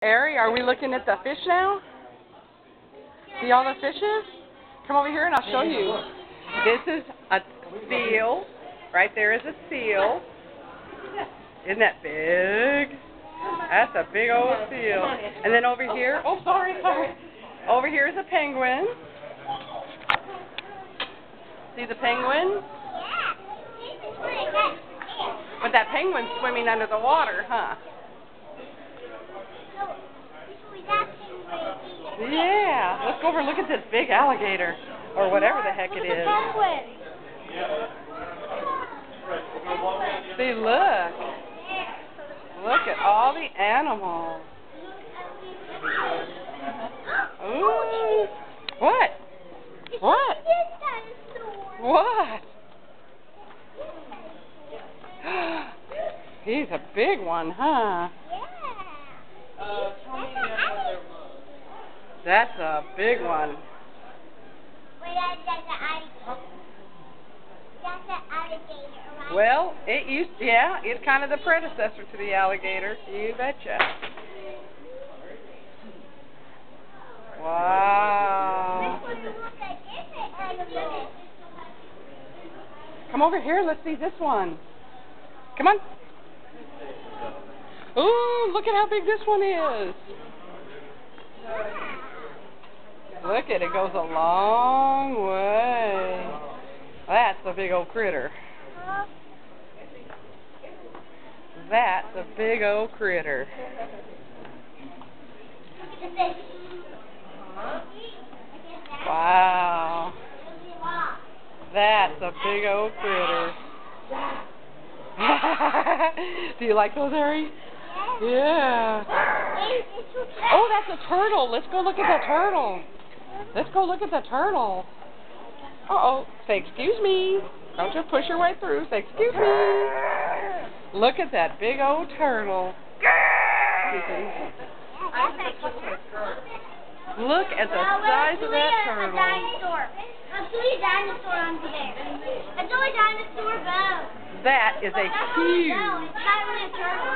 Ari, are we looking at the fish now? See all the fishes? Come over here and I'll show you. This is a seal. Right there is a seal. Isn't that big? That's a big old seal. And then over here, oh sorry. Over here is a penguin. See the penguin? But that penguin's swimming under the water, huh? Yeah, let's go over and look at this big alligator, or whatever the heck it is. See, look at all the animals. Ooh, what? He's a big one, huh? That's a big one. Well, it's kind of the predecessor to the alligator. You betcha. Wow. Come over here, let's see this one. Come on. Ooh, look at how big this one is. Look at it, it goes a long way. That's a big old critter. That's a big old critter. Wow. That's a big old critter. Do you like those, Ari? Yeah. Oh, that's a turtle. Let's go look at the turtle. Let's go look at the turtle. Uh-oh. Say, excuse me. Don't just push your way through. Say, excuse me. Look at that big old turtle. Look at the size of that turtle. Let's do a dinosaur under there. Let's do a dinosaur bone. That is a huge... No, it's not really a turtle.